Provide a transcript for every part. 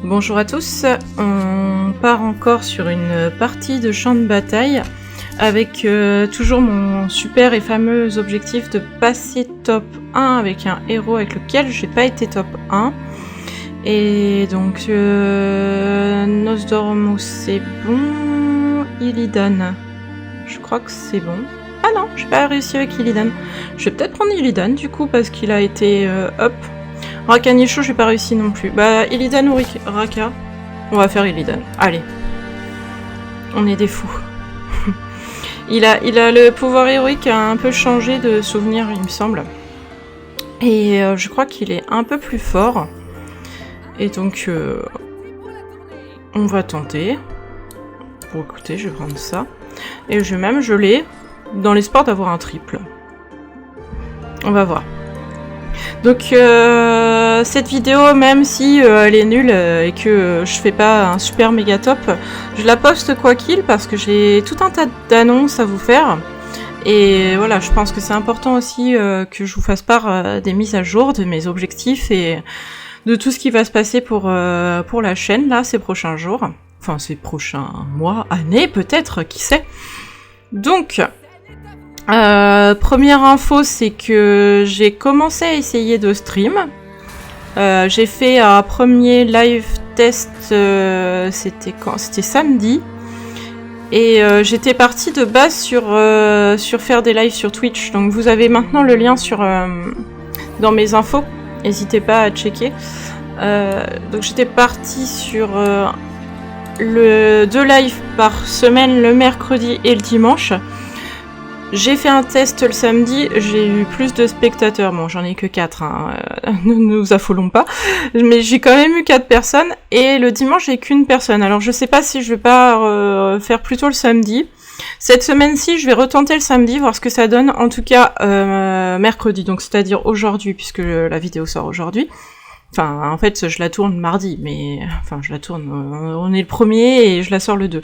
Bonjour à tous, on part encore sur une partie de champ de bataille avec toujours mon super et fameux objectif de passer top 1 avec un héros avec lequel j'ai pas été top 1. Et donc Nosdormu c'est bon, Illidan je crois que c'est bon. Ah non, j'ai pas réussi avec Illidan. Je vais peut-être prendre Illidan du coup parce qu'il a été up. Raka-Nisho, j'ai pas réussi non plus. Bah, Illidan ou Raka. On va faire Illidan. Allez. On est des fous. il a le pouvoir héroïque a un peu changé de souvenir, il me semble. Et je crois qu'il est un peu plus fort. Et donc, on va tenter. Bon, écoutez, je vais prendre ça. Et je vais même geler dans l'espoir d'avoir un triple. On va voir. Donc cette vidéo, même si elle est nulle et que je fais pas un super méga top, je la poste quoi qu'il parce que j'ai tout un tas d'annonces à vous faire. Et voilà, je pense que c'est important aussi que je vous fasse part des mises à jour, de mes objectifs et de tout ce qui va se passer pour la chaîne là ces prochains jours. Enfin ces prochains mois, années peut-être, qui sait. Donc... première info, c'est que j'ai commencé à essayer de stream. J'ai fait un premier live test, c'était quand? C'était samedi. Et j'étais partie de base sur faire des lives sur Twitch. Donc vous avez maintenant le lien dans mes infos. N'hésitez pas à checker. Donc j'étais partie sur 2 lives par semaine, le mercredi et le dimanche. J'ai fait un test le samedi, j'ai eu plus de spectateurs, bon j'en ai que 4, hein, ne nous affolons pas, mais j'ai quand même eu 4 personnes, et le dimanche j'ai qu'une personne, alors je sais pas si je vais pas faire plutôt le samedi. Cette semaine-ci je vais retenter le samedi, voir ce que ça donne, en tout cas mercredi, donc c'est-à-dire aujourd'hui, puisque la vidéo sort aujourd'hui. Enfin, en fait, je la tourne mardi, mais... Enfin, je la tourne... on est le 1er et je la sors le 2.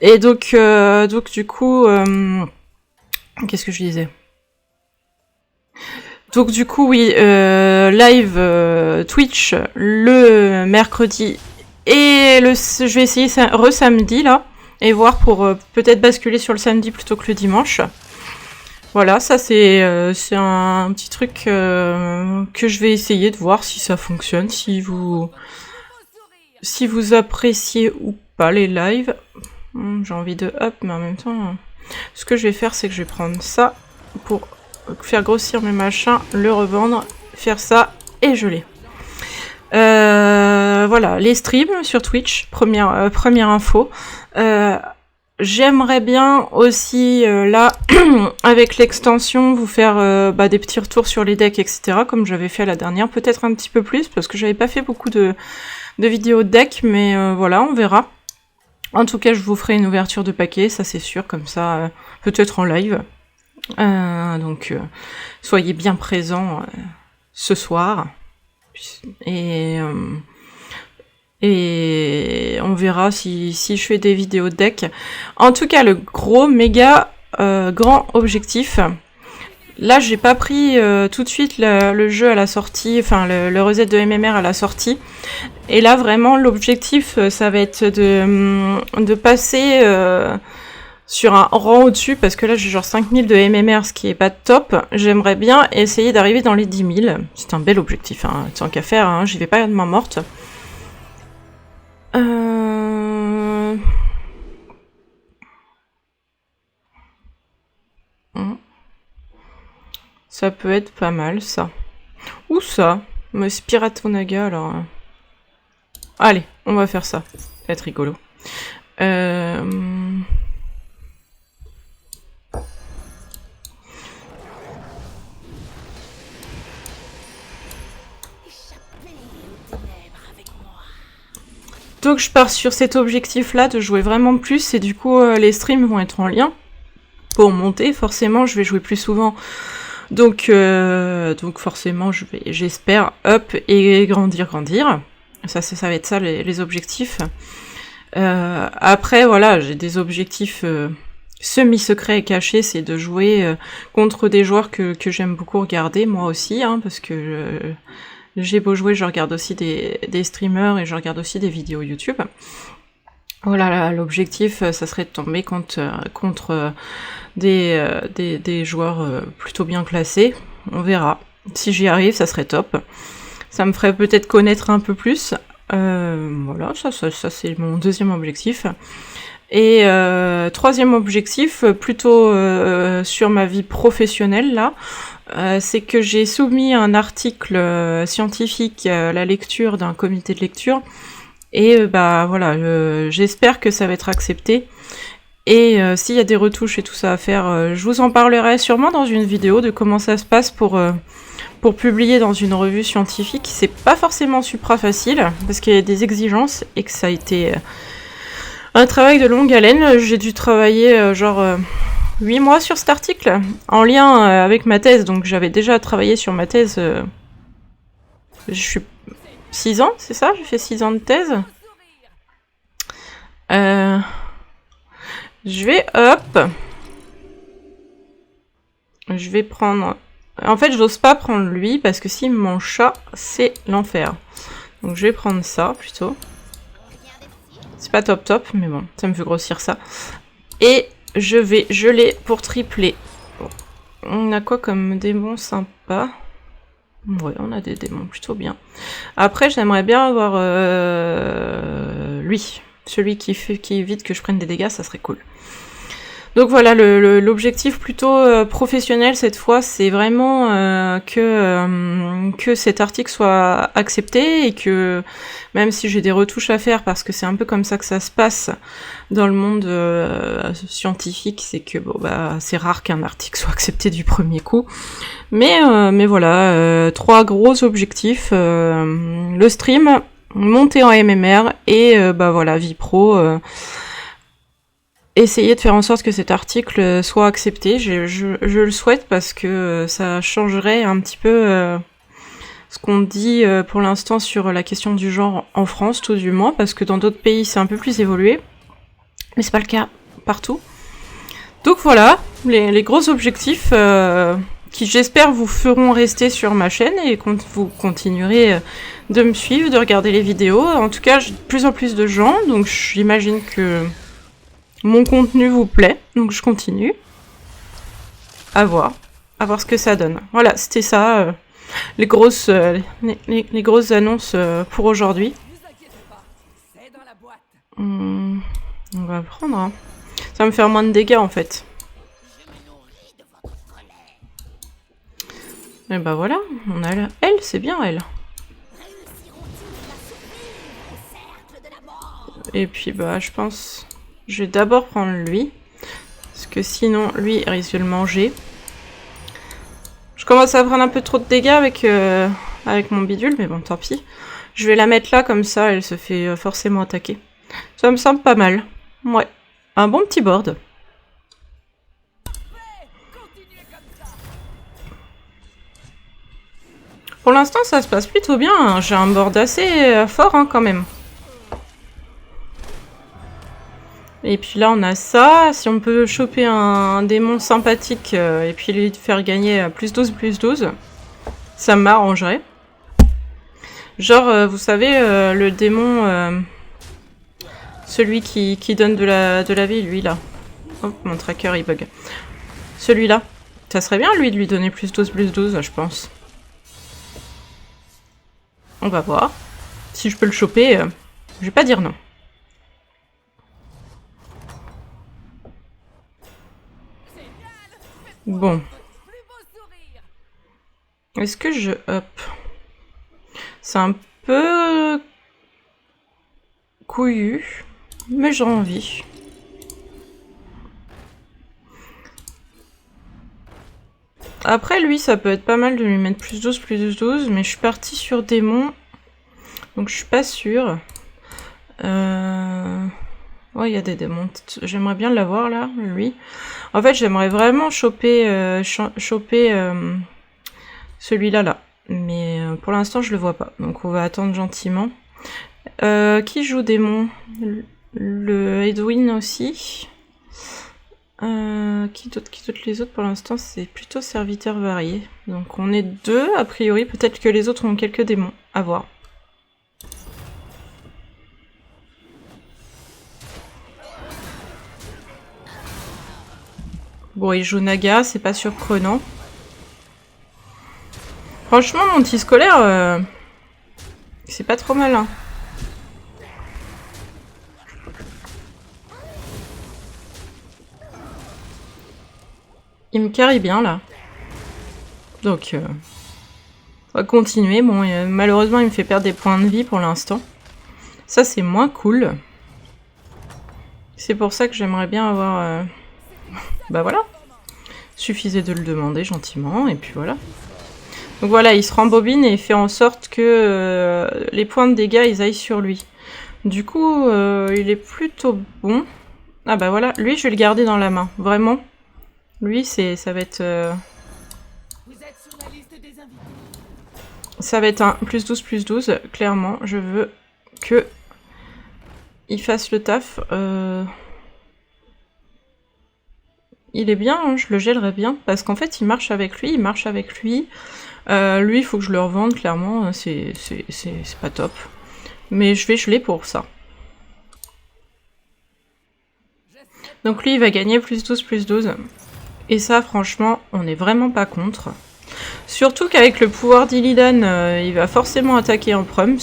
Et donc du coup... Qu'est-ce que je disais? Donc du coup, oui, live Twitch le mercredi et je vais essayer samedi là et voir pour peut-être basculer sur le samedi plutôt que le dimanche. Voilà, ça c'est un petit truc que je vais essayer de voir si ça fonctionne, si vous appréciez ou pas les lives. J'ai envie de up, mais en même temps... Ce que je vais faire, c'est que je vais prendre ça pour faire grossir mes machins, le revendre, faire ça et geler. Voilà, les streams sur Twitch, première info. J'aimerais bien aussi, là, avec l'extension, vous faire des petits retours sur les decks, etc., comme j'avais fait la dernière, peut-être un petit peu plus, parce que j'avais pas fait beaucoup de vidéos de deck, mais voilà, on verra. En tout cas, je vous ferai une ouverture de paquet, ça c'est sûr, comme ça, peut-être en live. Donc, soyez bien présents ce soir. Et on verra si je fais des vidéos de deck. En tout cas, le gros, méga, grand objectif... Là, j'ai pas pris tout de suite le jeu à la sortie, enfin le reset de MMR à la sortie. Et là, vraiment, l'objectif, ça va être de passer sur un rang au-dessus, parce que là, j'ai genre 5000 de MMR, ce qui est pas top. J'aimerais bien essayer d'arriver dans les 10 000. C'est un bel objectif, hein, tant qu'à faire, hein, j'y vais pas de main morte. Ça peut être pas mal, ça. Ou ça. Mais c'est Piratonaga, alors... Allez, on va faire ça. Ça va être rigolo. Donc je pars sur cet objectif-là de jouer vraiment plus, et du coup les streams vont être en lien. Pour monter, forcément, je vais jouer plus souvent. Donc forcément, j'espère up et grandir. Ça va être ça les objectifs. Après, voilà, j'ai des objectifs semi-secrets et cachés, c'est de jouer contre des joueurs que j'aime beaucoup regarder, moi aussi, hein, parce que j'ai beau jouer, je regarde aussi des streamers et je regarde aussi des vidéos YouTube. Voilà, l'objectif, ça serait de tomber contre des joueurs plutôt bien classés. On verra. Si j'y arrive, ça serait top. Ça me ferait peut-être connaître un peu plus. Voilà, ça c'est mon deuxième objectif. Et troisième objectif, plutôt sur ma vie professionnelle, là, c'est que j'ai soumis un article scientifique à la lecture d'un comité de lecture. Et bah voilà, j'espère que ça va être accepté. Et s'il y a des retouches et tout ça à faire, je vous en parlerai sûrement dans une vidéo de comment ça se passe pour publier dans une revue scientifique. C'est pas forcément supra facile, parce qu'il y a des exigences et que ça a été un travail de longue haleine. J'ai dû travailler 8 mois sur cet article, en lien avec ma thèse. Donc j'avais déjà travaillé sur ma thèse. Je suis 6 ans, c'est ça? J'ai fait 6 ans de thèse. Je vais, je vais prendre... En fait, j'ose pas prendre lui, parce que s'il me mange ça, c'est l'enfer. Donc je vais prendre ça, plutôt. C'est pas top, mais bon, ça me fait grossir ça. Et je vais geler pour tripler. Bon. On a quoi comme démon sympa? Ouais, on a des démons plutôt bien. Après, j'aimerais bien avoir lui. Celui qui évite que je prenne des dégâts, ça serait cool. Donc voilà, l'objectif plutôt professionnel cette fois, c'est vraiment que cet article soit accepté et que, même si j'ai des retouches à faire, parce que c'est un peu comme ça que ça se passe dans le monde scientifique, c'est que bon bah c'est rare qu'un article soit accepté du premier coup. Mais voilà, 3 gros objectifs, le stream, monter en MMR et bah voilà, vie pro. Essayer de faire en sorte que cet article soit accepté. Je le souhaite parce que ça changerait un petit peu ce qu'on dit pour l'instant sur la question du genre en France, tout du moins, parce que dans d'autres pays c'est un peu plus évolué, mais c'est pas le cas partout. Donc voilà, les gros objectifs qui j'espère vous feront rester sur ma chaîne et vous continuerez de me suivre, de regarder les vidéos. En tout cas, j'ai de plus en plus de gens, donc j'imagine que mon contenu vous plaît, donc je continue. À voir ce que ça donne. Voilà, c'était ça, les grosses annonces pour aujourd'hui. On va prendre, hein. Ça va me faire moins de dégâts en fait. Et bah voilà, on a elle, c'est bien elle. Et puis bah je pense... Je vais d'abord prendre lui, parce que sinon, lui, il risque de le manger. Je commence à prendre un peu trop de dégâts avec mon bidule, mais bon, tant pis. Je vais la mettre là, comme ça, elle se fait forcément attaquer. Ça me semble pas mal. Ouais, un bon petit board. Pour l'instant, ça se passe plutôt bien, hein. J'ai un board assez fort, hein, quand même. Et puis là on a ça, si on peut choper un démon sympathique et puis lui faire gagner plus 12, ça m'arrangerait. Genre, vous savez, le démon, celui qui donne de la vie, lui là. Oh, mon tracker il bug. Celui-là, ça serait bien lui de lui donner plus 12, je pense. On va voir. Si je peux le choper, je vais pas dire non. Bon. Est-ce que je up? C'est un peu couillu, mais j'ai envie. Après lui, ça peut être pas mal de lui mettre plus 12, mais je suis partie sur démon, donc je suis pas sûre. Ouais, il y a des démons. J'aimerais bien l'avoir là, lui. En fait, j'aimerais vraiment choper celui-là là. Mais pour l'instant, je le vois pas. Donc on va attendre gentiment. Qui joue démon? Le Edwin aussi. Qui d'autre? Les autres pour l'instant c'est plutôt serviteurs variés. Donc on est 2 a priori, peut-être que les autres ont quelques démons, à voir. Bon, il joue Naga, c'est pas surprenant. Franchement, mon petit scolaire, c'est pas trop mal. Hein. Il me carry bien là. Donc, on va continuer. Bon, malheureusement, il me fait perdre des points de vie pour l'instant. Ça, c'est moins cool. C'est pour ça que j'aimerais bien avoir... Bah voilà. Suffisait de le demander gentiment, et puis voilà. Donc voilà, il se rembobine et fait en sorte que les points de dégâts, ils aillent sur lui. Du coup, il est plutôt bon. Ah bah voilà, lui, je vais le garder dans la main. Vraiment. Lui, ça va être... Ça va être un +12/+12, clairement. Je veux que il fasse le taf. Il est bien, hein, je le gèlerais bien, parce qu'en fait, il marche avec lui, lui, il faut que je le revende, clairement, c'est pas top. Mais je vais geler pour ça. Donc lui, il va gagner +12/+12. Et ça, franchement, on n'est vraiment pas contre. Surtout qu'avec le pouvoir d'Illidan, il va forcément attaquer en prums.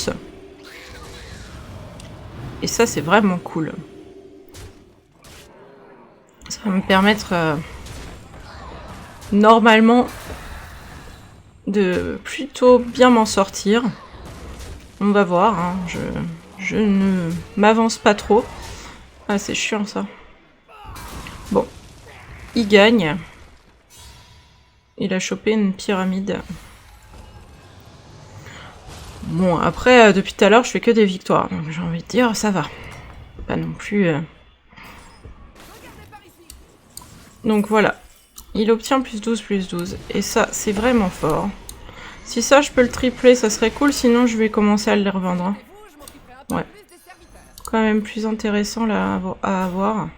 Et ça, c'est vraiment cool. Ça va me permettre, normalement, de plutôt bien m'en sortir. On va voir, hein. Je ne m'avance pas trop. Ah, c'est chiant, ça. Bon. Il gagne. Il a chopé une pyramide. Bon, après, depuis tout à l'heure, je fais que des victoires. Donc j'ai envie de dire, ça va. Pas non plus... Donc voilà. Il obtient +12/+12. Et ça, c'est vraiment fort. Si ça, je peux le tripler, ça serait cool. Sinon, je vais commencer à le revendre. Hein. Ouais. Quand même plus intéressant là à avoir.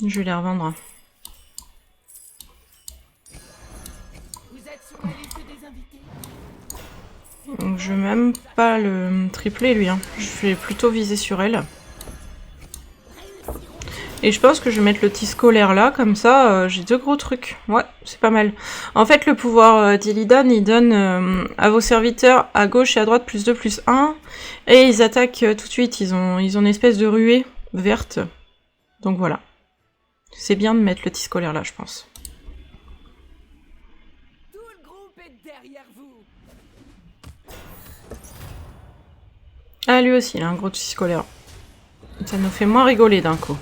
Je vais les revendre. Donc je vais même pas le tripler lui. Hein. Je vais plutôt viser sur elle. Et je pense que je vais mettre le petit scolaire là, comme ça, j'ai 2 gros trucs. Ouais, c'est pas mal. En fait, le pouvoir d'Illidan, il donne à vos serviteurs à gauche et à droite +2/+1. Et ils attaquent tout de suite, ils ont une espèce de ruée verte. Donc voilà. C'est bien de mettre le petit scolaire là, je pense. Tout le groupe est derrière vous. Ah, lui aussi, il a un gros petit scolaire. Ça nous fait moins rigoler d'un coup.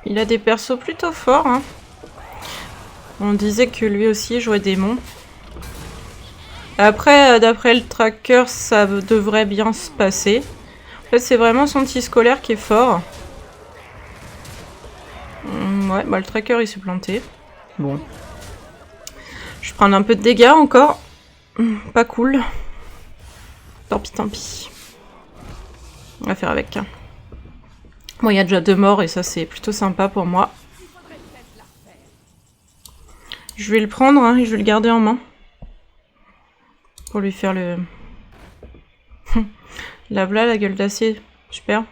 Il a des persos plutôt forts. Hein. On disait que lui aussi jouait démon. Après, d'après le tracker, ça devrait bien se passer. En fait, c'est vraiment son petit scolaire qui est fort. Ouais, bah le tracker il s'est planté. Bon. Je vais prendre un peu de dégâts encore. Pas cool. Tant pis, tant pis. On va faire avec. Bon, il y a déjà 2 morts et ça c'est plutôt sympa pour moi. Je vais le prendre hein, et je vais le garder en main. Pour lui faire le... La voilà, la gueule d'acier. Super.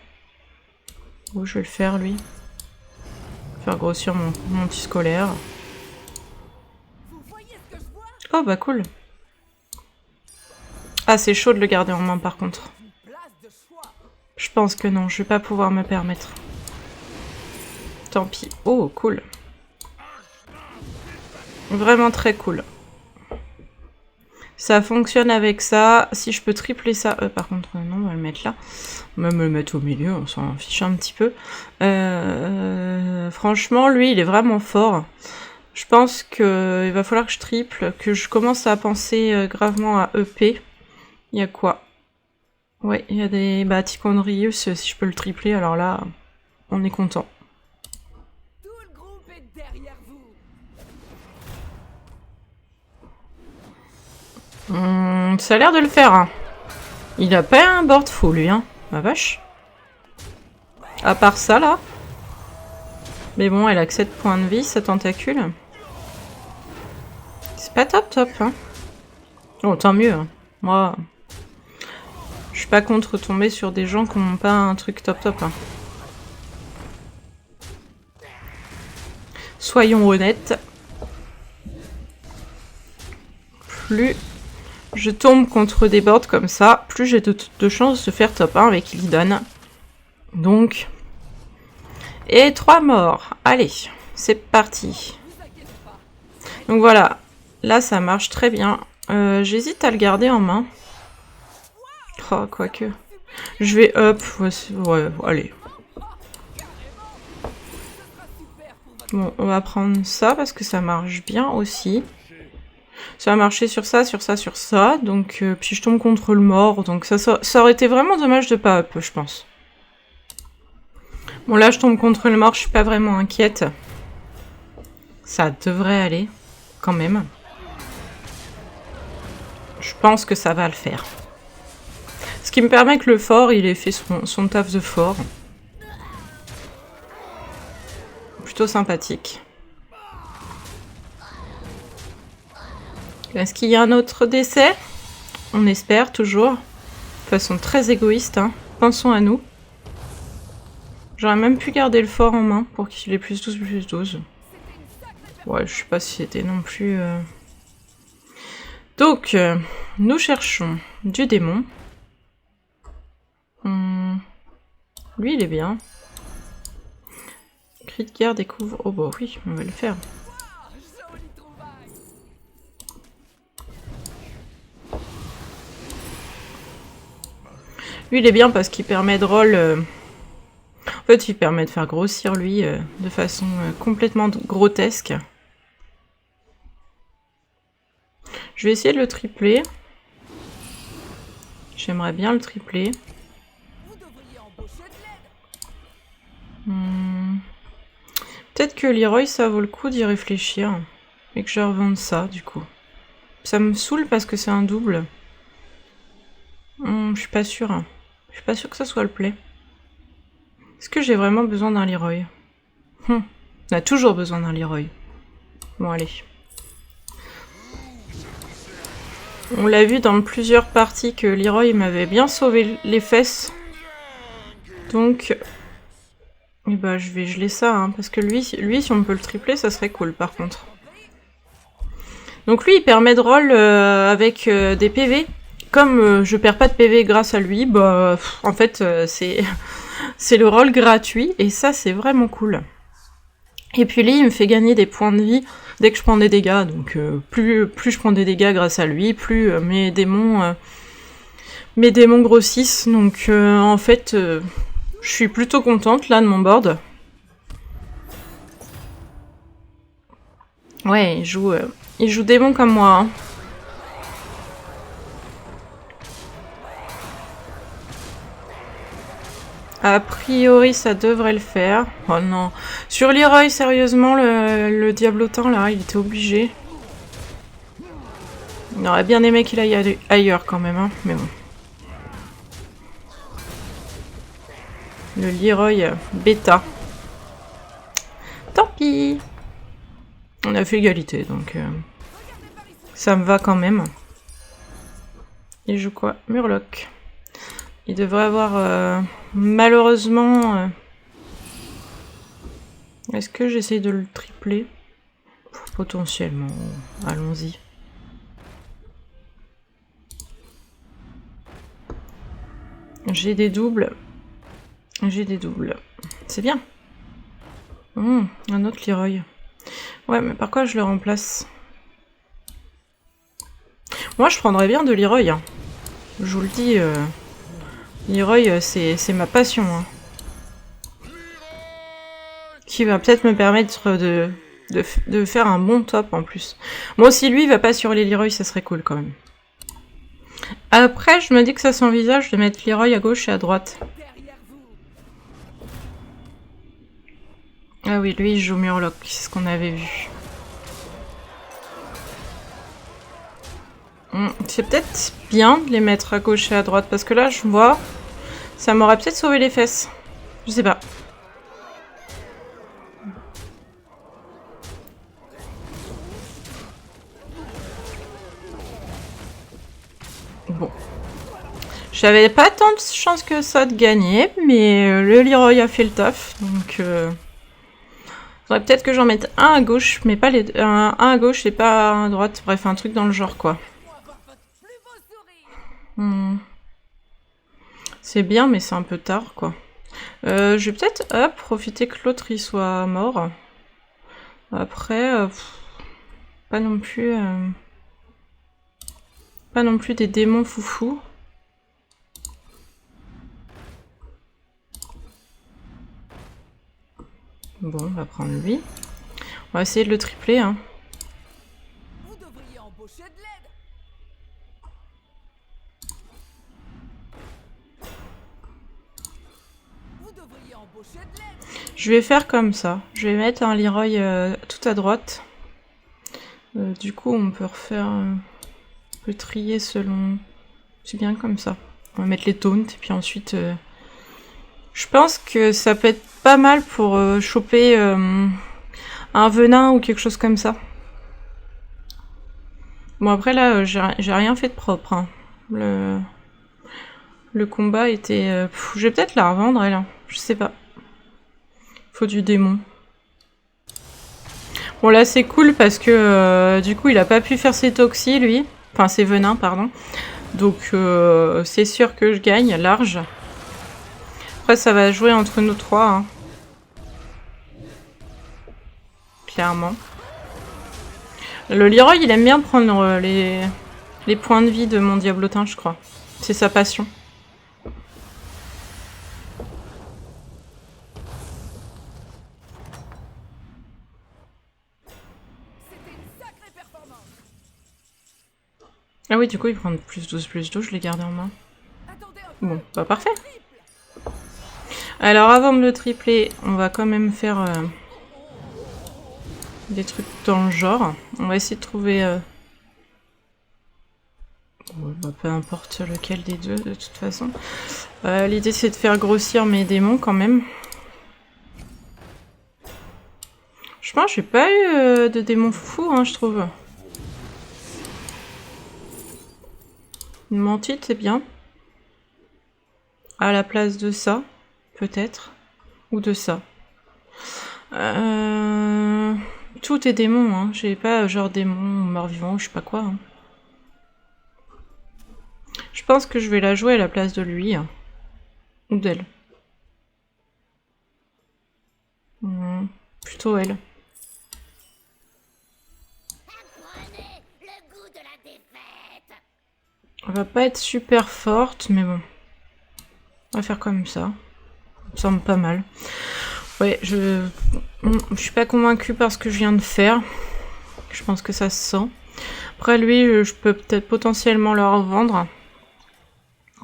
Où je vais le faire lui. Faire grossir mon petit scolaire. Oh bah cool. Ah c'est chaud de le garder en main par contre. Je pense que non, je vais pas pouvoir me permettre. Tant pis. Oh cool. Vraiment très cool. Ça fonctionne avec ça. Si je peux tripler ça... par contre, non, on va le mettre là. On va me le mettre au milieu, on s'en fiche un petit peu. Franchement, lui, il est vraiment fort. Je pense qu'il va falloir que je triple, que je commence à penser gravement à EP. Il y a quoi? Ouais, il y a des... Bah, Ticonrius, si je peux le tripler, alors là, on est content. Ça a l'air de le faire. Hein. Il a pas un board fou, lui, hein. Ma vache. À part ça, là. Mais bon, elle a que 7 points de vie, sa tentacule. C'est pas top, hein. Oh, tant mieux. Hein. Moi, je suis pas contre tomber sur des gens qui n'ont pas un truc top. Hein. Soyons honnêtes. Plus je tombe contre des boards comme ça, plus j'ai de chances de faire top 1 avec Illidan. Donc... Et 3 morts. Allez, c'est parti. Donc voilà, là ça marche très bien. J'hésite à le garder en main. Oh, quoique. Je vais up. Ouais, allez. Bon, on va prendre ça parce que ça marche bien aussi. Ça va marcher sur ça, sur ça, sur ça. Donc, puis je tombe contre le mort. Donc ça aurait été vraiment dommage de pas up, je pense. Bon, là, je tombe contre le mort. Je suis pas vraiment inquiète. Ça devrait aller, quand même. Je pense que ça va le faire. Ce qui me permet que le fort, il ait fait son taf de fort. Plutôt sympathique. Est-ce qu'il y a un autre décès? On espère, toujours. De façon très égoïste, hein. Pensons à nous. J'aurais même pu garder le fort en main pour qu'il ait plus 12, plus 12. Ouais, je sais pas si c'était non plus... Donc, nous cherchons du démon. Lui, il est bien. Cri de guerre découvre... Oh bah oui, on va le faire. Lui, il est bien parce qu'il permet de roll... En fait, il permet de faire grossir lui de façon complètement grotesque. Je vais essayer de le tripler. J'aimerais bien le tripler. Peut-être que Leroy, ça vaut le coup d'y réfléchir. Et que je revende ça, du coup. Ça me saoule parce que c'est un double. Je suis pas sûre. Je suis pas sûre que ça soit le play. Est-ce que j'ai vraiment besoin d'un Leroy? On a toujours besoin d'un Leroy. Bon, allez. On l'a vu dans plusieurs parties que Leroy m'avait bien sauvé les fesses. Donc... Et bah, je vais geler ça, hein, parce que lui, si on peut le tripler, ça serait cool, par contre. Donc lui, il permet de roll avec des PV. Comme je perds pas de PV grâce à lui, bah, en fait, c'est le roll gratuit, et ça, c'est vraiment cool. Et puis lui, il me fait gagner des points de vie dès que je prends des dégâts. Donc plus je prends des dégâts grâce à lui, plus mes démons grossissent. Donc en fait, je suis plutôt contente là de mon board. Ouais, il joue démon comme moi. Hein. A priori, ça devrait le faire. Oh non. Sur Leroy, sérieusement, le diablotin, là, il était obligé. Il aurait bien aimé qu'il aille ailleurs, quand même, hein, mais bon. Le Leroy bêta. Tant pis. On a fait égalité, donc... ça me va quand même. Il joue quoi? Murloc. Il devrait avoir... malheureusement... Est-ce que j'essaie de le tripler? Potentiellement. Allons-y. J'ai des doubles. C'est bien. Un autre Leroy. Ouais, mais par quoi je le remplace? Moi, je prendrais bien de Leroy. Hein. Je vous le dis... Leroy, c'est ma passion. Hein. Qui va peut-être me permettre de faire un bon top en plus. Moi, si lui, il va pas sur les Leroy, ça serait cool quand même. Après, je me dis que ça s'envisage de mettre Leroy à gauche et à droite. Ah oui, lui, il joue Murloc, c'est ce qu'on avait vu. C'est peut-être bien de les mettre à gauche et à droite, parce que là, je vois, ça m'aurait peut-être sauvé les fesses. Je sais pas. Bon. J'avais pas tant de chance que ça de gagner, mais le Leroy a fait le taf, donc... faudrait peut-être que j'en mette un à gauche, mais pas les... un à gauche et pas un à droite. Bref, un truc dans le genre, quoi. C'est bien, mais c'est un peu tard, quoi. Je vais peut-être, hop, profiter que l'autre, il soit mort. Après, pas non plus... pas non plus des démons foufous. Bon, on va prendre lui. On va essayer de le tripler, hein. Vous devriez embaucher de l'aide. Vous devriez embaucher de l'aide. Je vais faire comme ça. Je vais mettre un Leroy tout à droite. Du coup, on peut refaire... on peut trier selon... C'est bien comme ça. On va mettre les taunts, et puis ensuite... je pense que ça peut être pas mal pour choper un venin ou quelque chose comme ça. Bon, après là, j'ai rien fait de propre. Hein. Le combat était... je vais peut-être la revendre, elle. Hein. Je sais pas. Faut du démon. Bon, là, c'est cool parce que du coup, il a pas pu faire ses toxis, lui. Enfin, ses venins, pardon. Donc, c'est sûr que je gagne large. Après, ça va jouer entre nous trois. Hein. Clairement. Le Leroy, il aime bien prendre les points de vie de mon diablotin, je crois. C'est sa passion. C'était une sacrée performance. Ah oui, du coup, il prend plus 12, je l'ai gardé en main. Attendez un peu. Bon, bah parfait. Alors, avant de le tripler, on va quand même faire des trucs dans le genre. On va essayer de trouver... bah, peu importe lequel des deux, de toute façon. L'idée, c'est de faire grossir mes démons, quand même. Je pense que j'ai pas eu de démons fous, hein, je trouve. Une mentite, c'est bien. À la place de ça, peut-être. Ou de ça. Tout est démon, hein. J'ai pas genre démon, mort-vivant, je sais pas quoi. Hein. Je pense que je vais la jouer à la place de lui. Hein. Ou d'elle. Plutôt elle. Elle va pas être super forte, mais bon. On va faire comme ça. Ça me semble pas mal. Ouais, je suis pas convaincue par ce que je viens de faire. Je pense que ça se sent. Après lui, je peux peut-être potentiellement le revendre.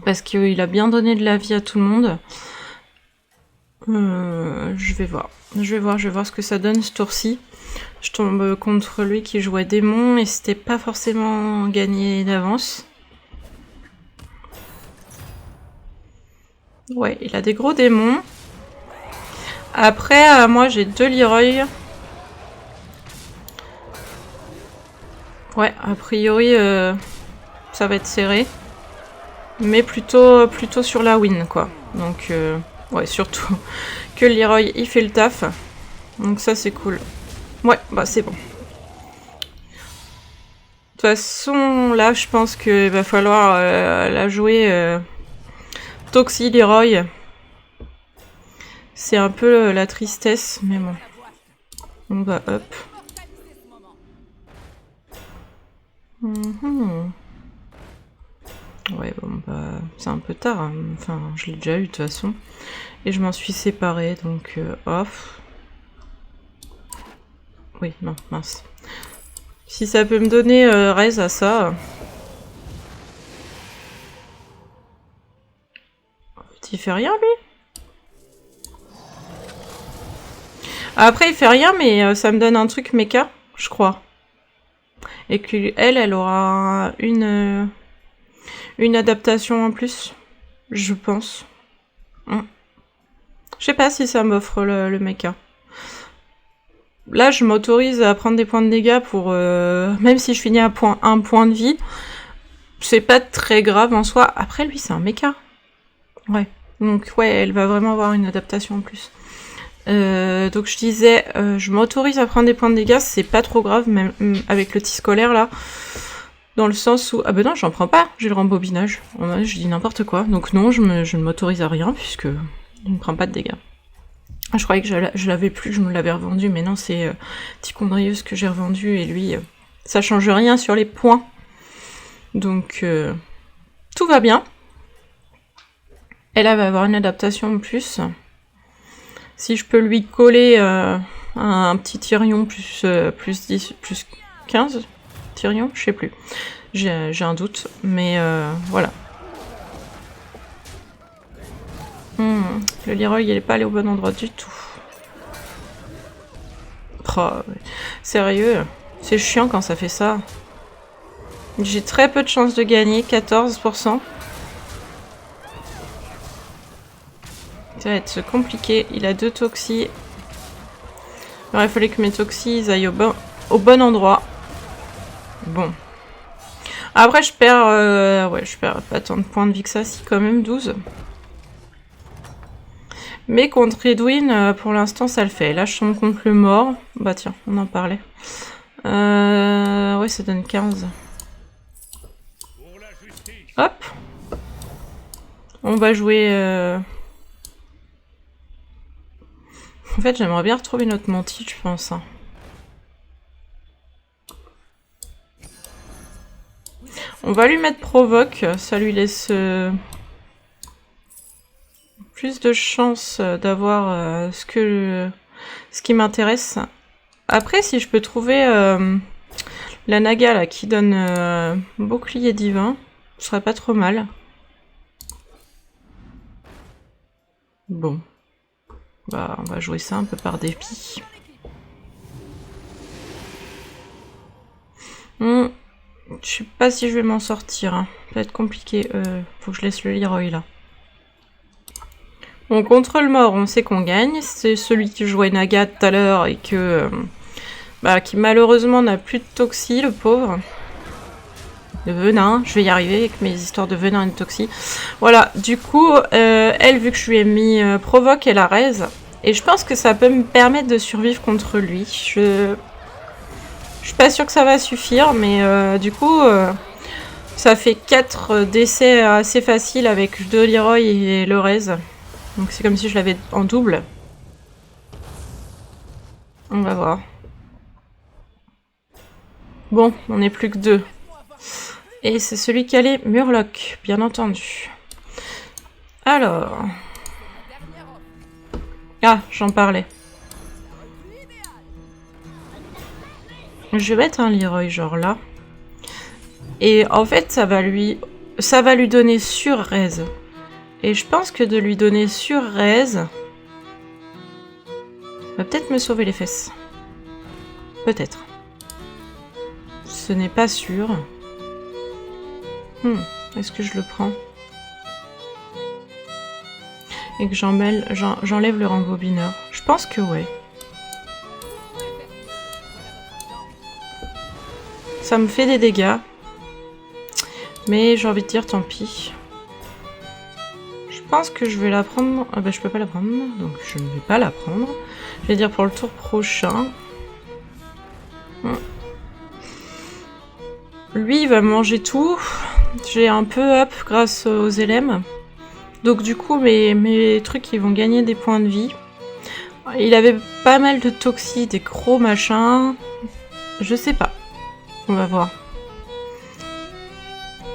Parce qu'il a bien donné de la vie à tout le monde. Je vais voir. Je vais voir ce que ça donne ce tour-ci. Je tombe contre lui qui jouait démon et c'était pas forcément gagné d'avance. Ouais, il a des gros démons. Après, moi j'ai 2 Leroy. Ouais, a priori, ça va être serré. Mais plutôt sur la win, quoi. Donc, ouais, surtout que Leroy, il fait le taf. Donc ça, c'est cool. Ouais, bah c'est bon. De toute façon, là, je pense qu'il va falloir la jouer Toxi Leroy. C'est un peu la tristesse, mais bon. On va hop. Ouais, bon, bah, c'est un peu tard. Hein. Enfin, je l'ai déjà eu de toute façon. Et je m'en suis séparée, donc off. Oui, non, mince. Si ça peut me donner raise à ça. Il fait rien, lui? Après, il fait rien, mais ça me donne un truc méca, je crois. Et que elle aura une adaptation en plus, je pense. Je sais pas si ça m'offre le mecha. Là, je m'autorise à prendre des points de dégâts pour... même si je finis à un point de vie, c'est pas très grave en soi. Après, lui, c'est un mecha. Ouais. Donc, ouais, elle va vraiment avoir une adaptation en plus. Donc, je disais, je m'autorise à prendre des points de dégâts, c'est pas trop grave, même avec le tis scolaire, là. Dans le sens où... Ah ben non, j'en prends pas, j'ai le rembobinage. Je dis n'importe quoi. Donc non, je ne m'autorise à rien, puisque je ne prends pas de dégâts. Je croyais que je l'avais plus, je me l'avais revendu, mais non, c'est Tichondrius que j'ai revendu, et lui, ça change rien sur les points. Donc, tout va bien. Elle va avoir une adaptation en plus. Si je peux lui coller un petit Tyrion plus 10, plus 15... Tyrion, je sais plus. J'ai un doute, mais voilà. Le Leroy, il est pas allé au bon endroit du tout. Oh, sérieux, c'est chiant quand ça fait ça. J'ai très peu de chances de gagner, 14%. Ça va être compliqué. Il a 2 toxis. Il aurait fallu que mes toxis aillent au bon endroit. Bon. Après, je perds... ouais, je perds pas tant de points de vie que ça, si quand même 12. Mais contre Edwin, pour l'instant, ça le fait. Là, je tombe contre le mort. Bah tiens, on en parlait. Ouais, ça donne 15. Hop. On va jouer... En fait, j'aimerais bien retrouver notre Monty, je pense. Hein. On va lui mettre provoque, ça lui laisse plus de chances d'avoir ce qui m'intéresse. Après, si je peux trouver la Naga là, qui donne bouclier divin, ce serait pas trop mal. Bon. Bah, on va jouer ça un peu par dépit. Je sais pas si je vais m'en sortir. Hein. Ça va être compliqué. Faut que je laisse le Leroy là. Bon, contre le mort, on sait qu'on gagne. C'est celui qui jouait Naga tout à l'heure et que... bah, qui malheureusement n'a plus de toxi, le pauvre. De venin. Je vais y arriver avec mes histoires de venin et de toxi. Voilà. Du coup, elle, vu que je lui ai mis provoque, elle a raise. Et je pense que ça peut me permettre de survivre contre lui. Je suis pas sûre que ça va suffire, mais du coup, ça fait 4 décès assez faciles avec 2 Leroy et le raise. Donc c'est comme si je l'avais en double. On va voir. Bon, on n'est plus que 2. Et c'est celui qui allait Murloc, bien entendu. Alors... Ah, j'en parlais. Je vais mettre un Leroy genre là. Et en fait, ça va lui donner sur raise. Et je pense que de lui donner sur raise va peut-être me sauver les fesses. Peut-être. Ce n'est pas sûr. Est-ce que je le prends? Et que j'enlève le rembobineur. Je pense que ouais. Ça me fait des dégâts. Mais j'ai envie de dire tant pis. Je pense que je vais la prendre... Ah bah je peux pas la prendre, donc je ne vais pas la prendre. Je vais dire pour le tour prochain. Lui, il va manger tout. J'ai un peu up grâce aux LM. Donc du coup, mes trucs, ils vont gagner des points de vie. Il avait pas mal de toxi, des gros machins. Je sais pas. On va voir.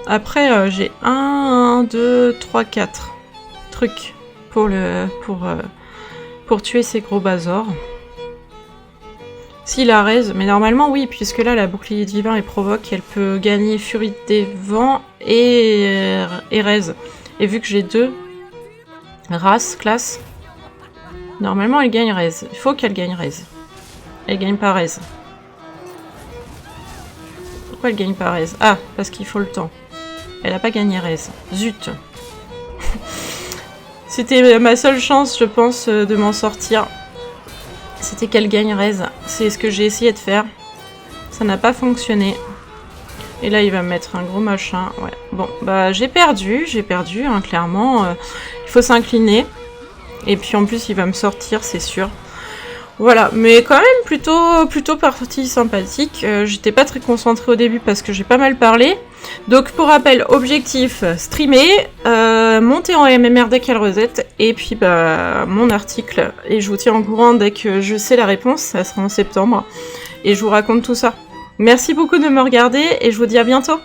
Après, j'ai 1, 2, 3, 4 trucs pour tuer ces gros bazors. S'il a raise, mais normalement oui, puisque là la bouclier divin et provoque, elle peut gagner furie des vents et raise. Et vu que j'ai 2 races, classes, normalement elle gagne raise. Il faut qu'elle gagne raise. Elle gagne pas raise. Pourquoi elle gagne pas Raise? Ah, parce qu'il faut le temps. Elle a pas gagné Raise. Zut. C'était ma seule chance, je pense, de m'en sortir. C'était qu'elle gagne Raise. C'est ce que j'ai essayé de faire. Ça n'a pas fonctionné. Et là, il va me mettre un gros machin. Ouais. Bon, bah j'ai perdu, hein, clairement. Il faut s'incliner. Et puis en plus, il va me sortir, c'est sûr. Voilà, mais quand même plutôt partie sympathique. J'étais pas très concentrée au début parce que j'ai pas mal parlé. Donc pour rappel, objectif, streamer, monter en MMR dès qu'elle reset, et puis bah mon article, et je vous tiens au courant dès que je sais la réponse, ça sera en septembre, et je vous raconte tout ça. Merci beaucoup de me regarder, et je vous dis à bientôt.